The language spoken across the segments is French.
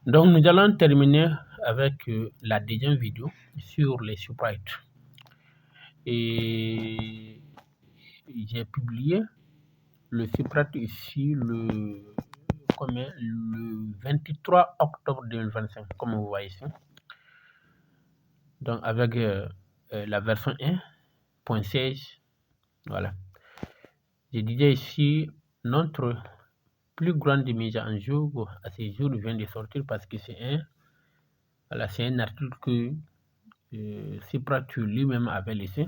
Donc, nous allons terminer avec la deuxième vidéo sur les sprites. Et j'ai publié le sprite ici le 23 octobre 2025, comme vous voyez ici. Donc, avec la version 1.16. Voilà. Je disais ici, notre plus grande mise en jour à ce jour vient de sortir parce que c'est un article que Sprite lui-même avait laissé,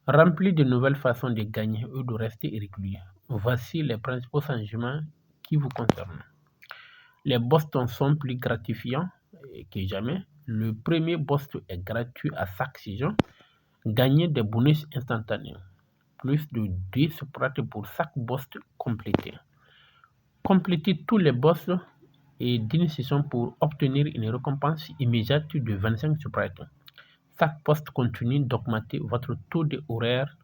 rempli de nouvelles façons de gagner ou de rester régulier. Voici les principaux changements qui vous concernent. Les boosts sont plus gratifiants que jamais. Le premier boost est gratuit à chaque saison. Gagnez des bonus instantanés. Plus de 10 sprites pour chaque boost complété. Complétez tous les boosts et d'une saison pour obtenir une récompense immédiate de 25 sprites. Chaque poste continue d'augmenter votre taux d'horaire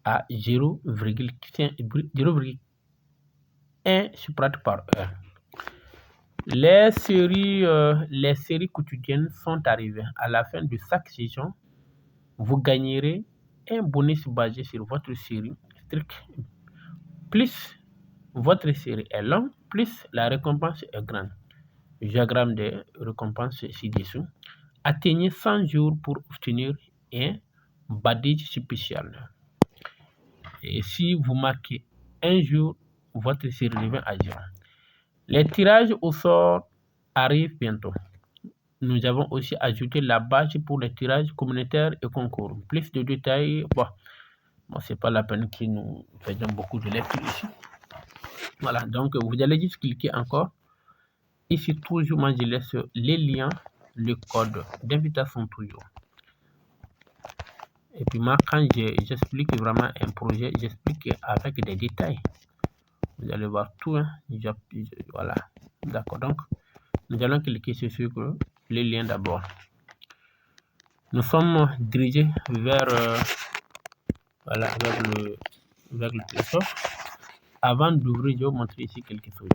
à 0,1 sprite par heure. Les séries quotidiennes sont arrivées. À la fin de chaque saison, vous gagnerez un bonus basé sur votre série stricte. Plus votre série est longue, plus la récompense est grande. Diagramme de récompense ci-dessous. Atteignez 100 jours pour obtenir un badge spécial. Et si vous marquez un jour, votre série revient à 0. Les tirages au sort arrivent bientôt. Nous avons aussi ajouté la badge pour les tirages communautaires et concours. Plus de détails, bon c'est pas la peine que nous faisions beaucoup de lecture ici. Voilà, donc vous allez juste cliquer encore. Ici, toujours, moi je laisse les liens, le code d'invitation toujours. Et puis moi, quand j'explique vraiment un projet, j'explique avec des détails. Vous allez voir tout. Hein. Voilà. D'accord. Donc, nous allons cliquer sur les liens d'abord. Nous sommes dirigés vers voilà, vers le Play Store. Avant d'ouvrir, je vais vous montrer ici quelque chose.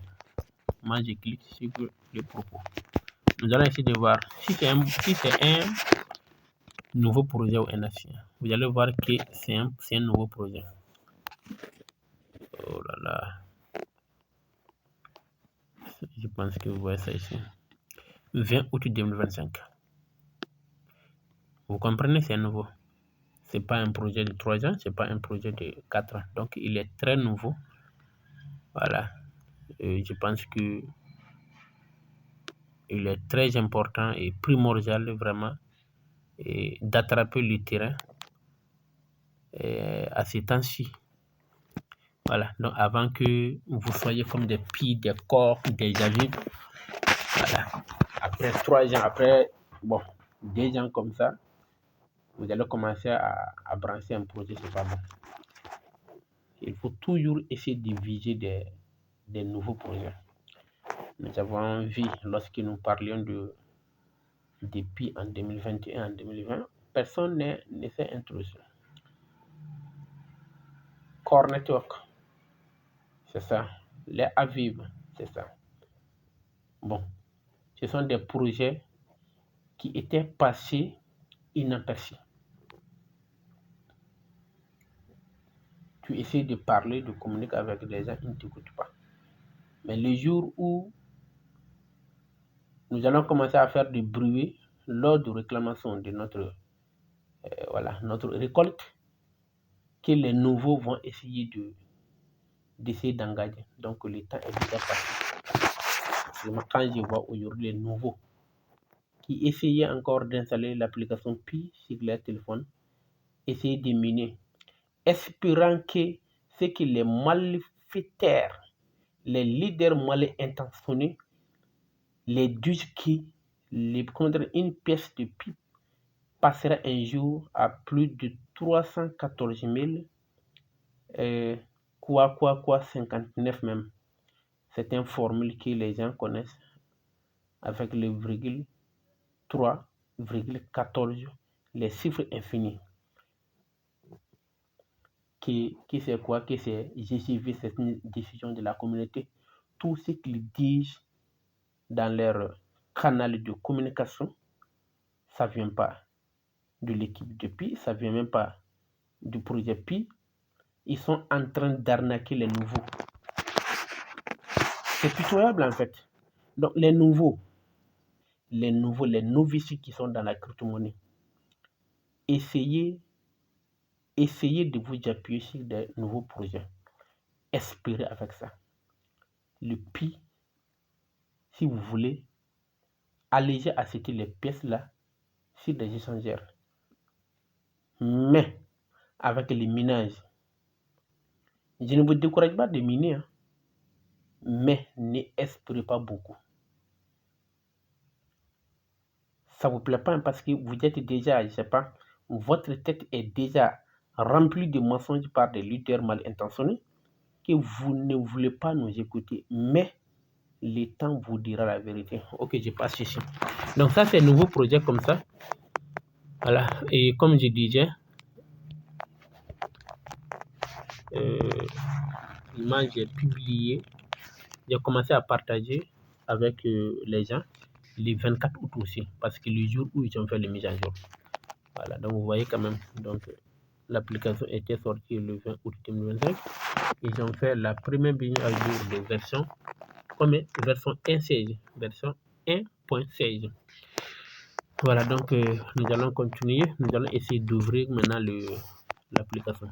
Moi, je clique sur les propos. Nous allons essayer de voir si c'est un nouveau projet ou un ancien. Vous allez voir que c'est un nouveau projet. Oh là là. Je pense que vous voyez ça ici. 20 août 2025. Vous comprenez, c'est nouveau. C'est pas un projet de 3 ans, c'est pas un projet de 4 ans. Donc, il est très nouveau. Voilà. Je pense que il est très important et primordial vraiment d'attraper le terrain à ces temps-ci. Voilà. Donc, avant que vous soyez comme des pies, des corps, des avides. Voilà. Après 3 ans, après 2 ans comme ça, vous allez commencer à brancher un projet, c'est pas bon. Il faut toujours essayer de viser des nouveaux projets. Nous avons vu, lorsque nous parlions depuis en 2021, en 2020, personne ne s'est introduit. Core Network, c'est ça. Les Aviv, c'est ça. Bon, ce sont des projets qui étaient passés inaperçus. Tu essaies de parler, de communiquer avec les gens, ils ne t'écoutent pas. Mais le jour où nous allons commencer à faire du bruit lors de réclamation de notre récolte, que les nouveaux vont essayer d'essayer d'engager. Donc le temps est déjà passé. Quand je vois aujourd'hui les nouveaux qui essayaient encore d'installer l'application Pi sur leur téléphone, essayer de miner, espérant que ce que les malfaiteurs, les leaders mal intentionnés, les disent une pièce de Pi passera un jour à plus de 314 000 59 même. C'est une formule que les gens connaissent avec le virgule 3,14, les chiffres infinis. Qui c'est quoi? Que c'est j'ai suivi cette décision de la communauté. Tout ce qu'ils disent dans leur canal de communication, ça vient pas de l'équipe de Pi, ça vient même pas du projet Pi. Ils sont en train d'arnaquer les nouveaux. C'est pitoyable en fait. Donc les novices qui sont dans la crypto-monnaie, essayez de vous appuyer sur des nouveaux projets. Espérez avec ça. Le Pi, si vous voulez, alléger à acheter les pièces là sur des échangeurs. Mais avec les minages, je ne vous décourage pas de miner, hein, mais n'espérez pas beaucoup. Ça vous plaît pas parce que vous êtes déjà, je sais pas, votre tête est déjà remplie de mensonges par des lutteurs mal intentionnés que vous ne voulez pas nous écouter. Mais le temps vous dira la vérité. Ok, je passe ici. Donc ça, c'est un nouveau projet comme ça. Voilà. Et comme je disais, moi j'ai publié, j'ai commencé à partager avec les gens les 24 août aussi, parce que le jour où ils ont fait les mises à jour. Voilà, donc vous voyez quand même, donc l'application était sortie le 20 août 2025. Ils ont fait la première mise à jour de version, comme version 1.16, version 1.16. Voilà, donc nous allons continuer, nous allons essayer d'ouvrir maintenant l'application.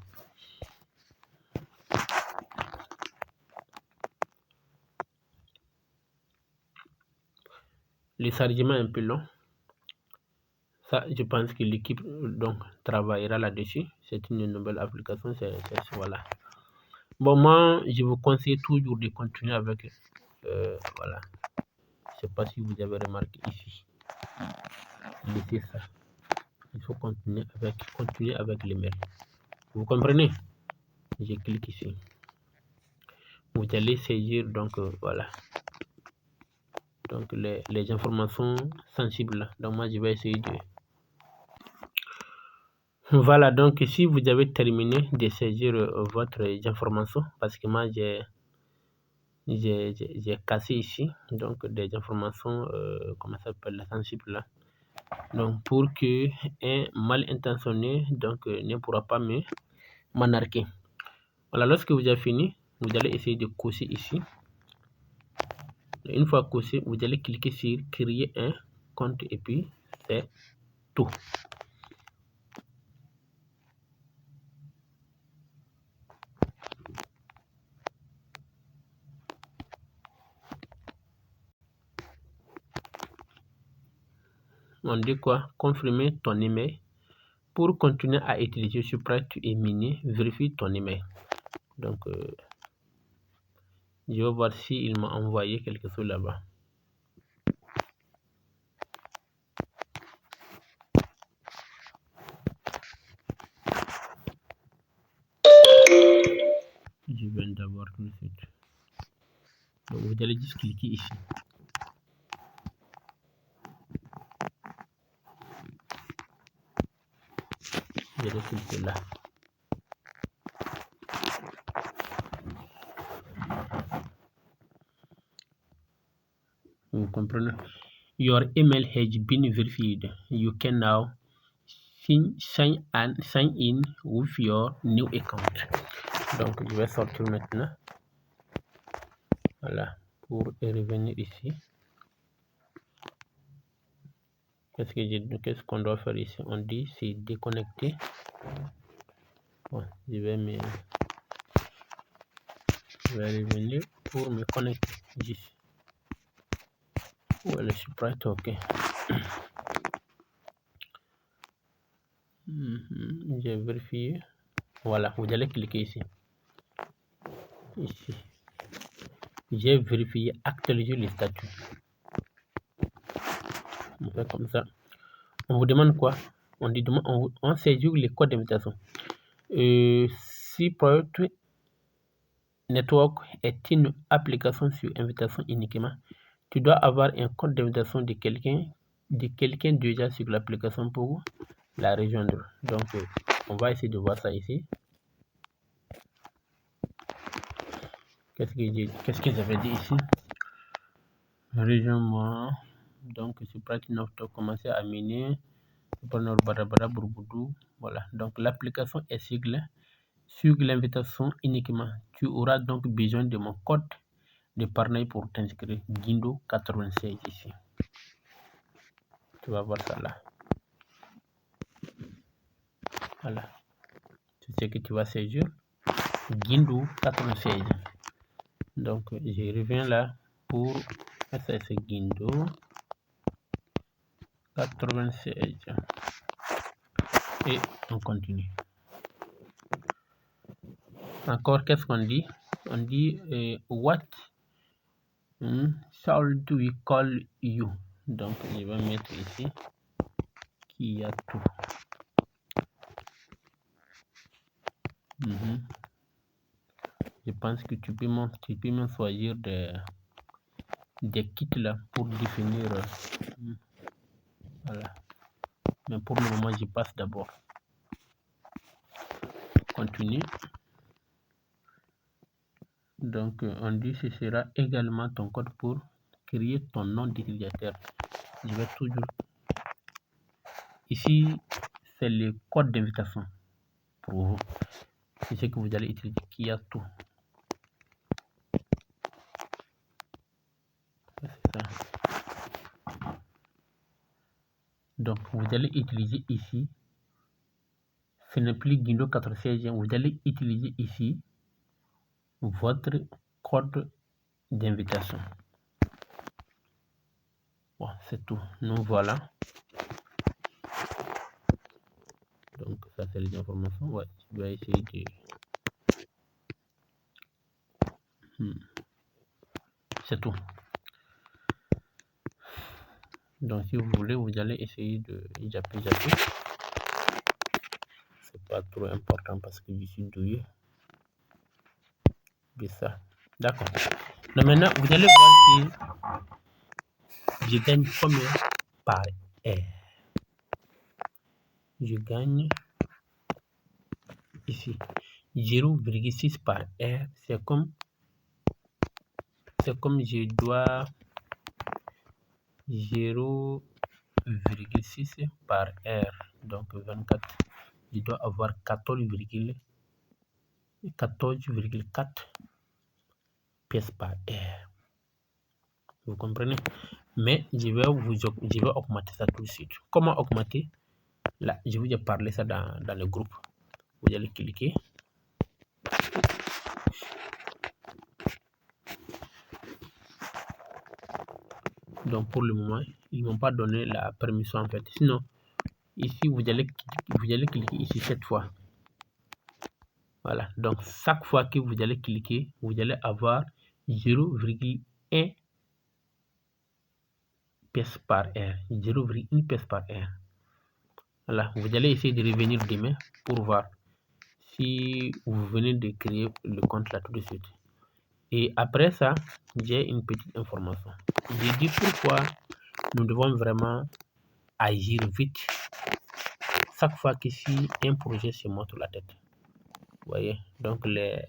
Le chargement est un peu long. Ça, je pense que l'équipe donc travaillera là-dessus. C'est une nouvelle application. Voilà. Bon, moi, je vous conseille toujours de continuer avec. Voilà. Je ne sais pas si vous avez remarqué ici. Laissez ça. Il faut continuer avec les mails. Vous comprenez? Je clique ici. Vous allez saisir donc voilà. Donc les informations sensibles. Donc moi, je vais essayer de. Voilà, donc si vous avez terminé de saisir votre information, parce que moi j'ai cassé ici, donc des informations, comment ça s'appelle, sensibles là. Donc pour que un mal intentionné donc ne pourra pas m'anarquer. Voilà, lorsque vous avez fini, vous allez essayer de cocher ici. Une fois coché, vous allez cliquer sur créer un compte et puis c'est tout. On dit quoi? Confirmer ton email. Pour continuer à utiliser Sprite et Mini, vérifie ton email. Donc, je vais voir s'il m'a envoyé quelque chose là-bas. Je viens d'avoir tout de suite. Donc, vous allez juste cliquer ici. Je vais cliquer là. Vous comprenez? Your email has been verified. You can now sign in with your new account. Donc, je vais sortir maintenant. Voilà, pour revenir ici. Qu'est-ce qu'on doit faire ici? On dit c'est déconnecter. Bon, je vais revenir pour me connecter. Juste. Où est le Sprite? Ok. J'ai vérifié. Voilà, vous allez cliquer ici. Ici. J'ai vérifié, actualiser le statut. On fait comme ça. On vous demande quoi? On saisit les codes d'invitation. Si Project Network est une application sur invitation uniquement, tu dois avoir un code d'invitation de quelqu'un déjà sur l'application pour la rejoindre. Donc, on va essayer de voir ça ici. Qu'est-ce que j'avais dit ici? Rejoins-moi. Donc, c'est pratique de commencer à miner. Voilà. Donc, l'application est sigle. Sur l'invitation uniquement. Tu auras donc besoin de mon code de parrainage pour t'inscrire. Guindo 96 ici. Tu vas voir ça là. Voilà. C'est ce que tu vas saisir. Guindo 96. Donc, je reviens là pour SS Guindo 96. Et on continue. Encore, qu'est-ce qu'on dit? On dit what should we call you? Donc, je vais mettre ici qu'il y a tout. Je pense que tu peux même choisir des kits là pour définir. Voilà. Mais pour le moment, je passe d'abord. Continue. Donc, on dit que ce sera également ton code pour créer ton nom d'utilisateur. Je vais toujours. Ici, c'est le code d'invitation pour vous. C'est ce que vous allez utiliser qui a tout. C'est ça. Donc, vous allez utiliser ici. Ce n'est plus Guindo 96. Vous allez utiliser ici votre code d'invitation. Bon, c'est tout. Nous voilà. Donc, ça, c'est les informations. Ouais, je vais essayer de. C'est tout. Donc, si vous voulez, vous allez essayer de zapper. C'est pas trop important parce que je suis douillé. Mais ça. D'accord. Donc, maintenant, vous allez voir que je gagne combien par heure. Je gagne ici 0,6 par heure. C'est comme je dois 0,6 par heure. Donc 24. Je dois avoir 14,4 pièces par heure. Vous comprenez? Mais je vais augmenter ça tout de suite. Comment augmenter? Là, je vous ai parlé ça dans le groupe. Vous allez cliquer. Donc pour le moment, ils m'ont pas donné la permission en fait. Sinon, ici vous allez cliquer ici cette fois. Voilà. Donc chaque fois que vous allez cliquer, vous allez avoir 0,1 pièce par heure. 0,1 pièce par heure. Voilà. Vous allez essayer de revenir demain pour voir si vous venez de créer le compte là tout de suite. Et après ça, j'ai une petite information. Je dis pourquoi nous devons vraiment agir vite chaque fois que si un projet se monte la tête. Vous voyez, donc les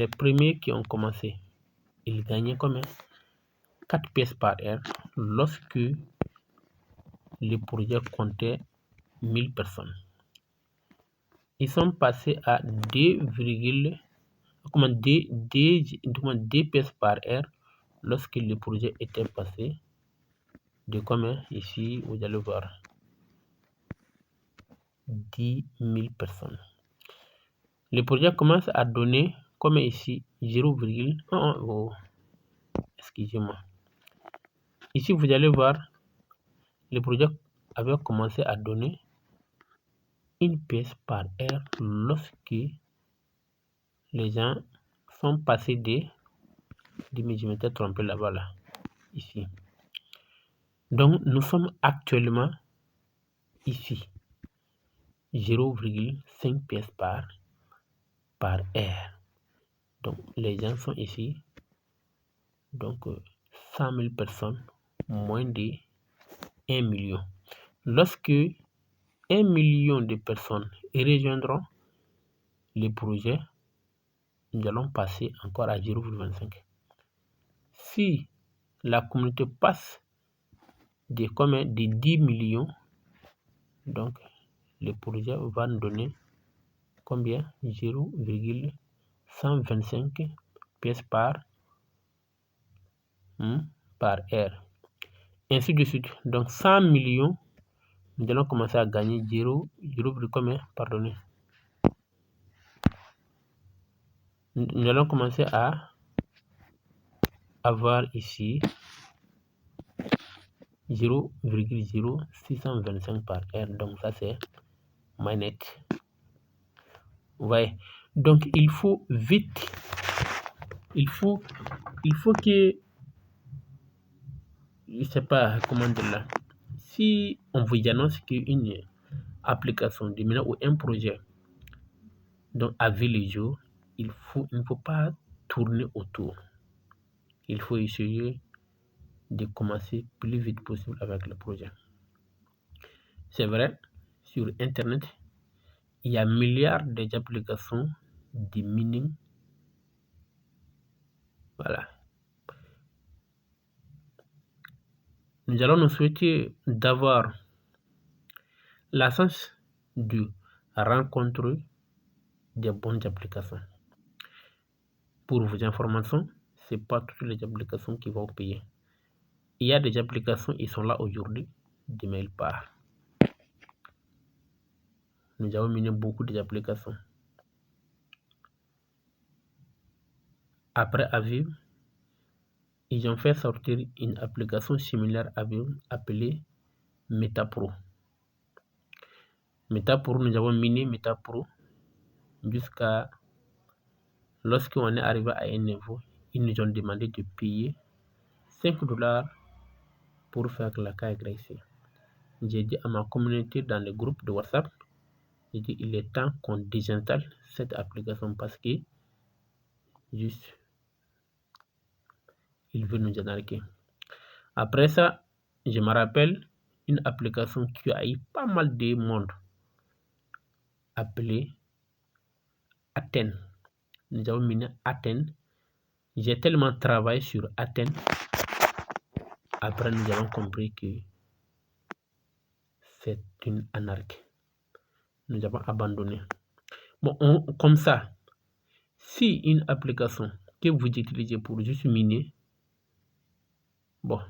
premiers qui ont commencé, ils gagnaient combien? 4 pièces par heure lorsque le projet comptait 1000 personnes. Ils sont passés à 2 pièces par heure lorsque le projet était passé de combien? Ici, vous allez voir 10 000 personnes. Le projet commence à donner comme ici 0,1. Oh, excusez-moi. Ici, vous allez voir, le projet avait commencé à donner une pièce par heure lorsque les gens sont passés je m'étais trompé là-bas, là, ici. Donc, nous sommes actuellement ici, 0,5 pièces par heure. Donc, les gens sont ici. Donc, 100 000 personnes, moins de 1 million. Lorsque 1 million de personnes rejoindront le projet, nous allons passer encore à 0,25. si la communauté passe des 10 millions, donc le projet va nous donner combien? 0,125 pièces par heure. Ainsi de suite. Donc 100 millions, nous allons commencer à gagner 0, combien? Pardonnez. Nous allons commencer à avoir ici 0,0625 par heure. Donc ça c'est net. Vous voyez. Donc il faut vite, il faut que, je sais pas comment dire là, si on vous annonce qu'une application de maintenant ou un projet donc a vu les jours, il ne faut pas tourner autour. Il faut essayer de commencer plus vite possible avec le projet. C'est vrai, sur internet il y a milliards d'applications de mining. Voilà. Nous allons nous souhaiter d'avoir la chance de rencontrer des bonnes applications. Pour vos informations, ce n'est pas toutes les applications qui vont payer. Il y a des applications, ils sont là aujourd'hui, demain ils partent. Nous avons miné beaucoup d'applications. Après Aviv, ils ont fait sortir une application similaire à Aviv appelée MetaPro. MetaPro, nous avons miné MetaPro jusqu'à lorsqu'on est arrivé à un niveau, ils nous ont demandé de payer $5 pour faire la KYC. J'ai dit à ma communauté dans le groupe de WhatsApp, j'ai dit il est temps qu'on désinstalle cette application parce que juste il veut nous arnaquer. Après ça, je me rappelle une application qui a eu pas mal de monde appelée Athènes. Nous avons miné Athènes. J'ai tellement travaillé sur Athènes. Après, nous avons compris que c'est une anarchie. Nous avons abandonné. Bon, comme ça, si une application que vous utilisez pour juste miner, bon,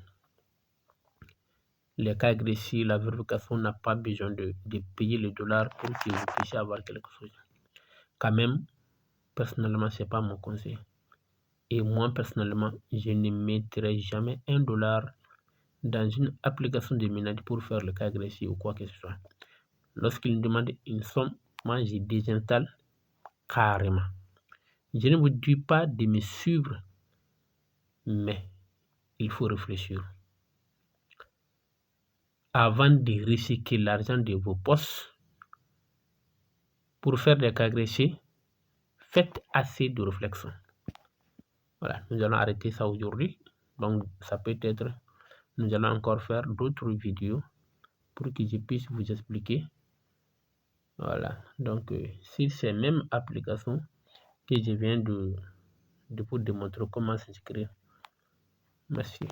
les cas agressifs, la vérification n'a pas besoin de payer les dollars pour que vous puissiez avoir quelque chose. Quand même, personnellement, ce n'est pas mon conseil. Et moi, personnellement, je ne mettrai jamais $1 dans une application de minage pour faire le cas agressif ou quoi que ce soit. Lorsqu'il me demande une somme, moi, je désinstalle carrément. Je ne vous dis pas de me suivre, mais il faut réfléchir. Avant de recycler l'argent de vos poches pour faire des cas agressifs, faites assez de réflexion. Voilà, nous allons arrêter ça aujourd'hui. Donc, ça peut être, nous allons encore faire d'autres vidéos pour que je puisse vous expliquer. Voilà, donc, si c'est la même application que je viens de vous démontrer comment s'inscrire. Merci.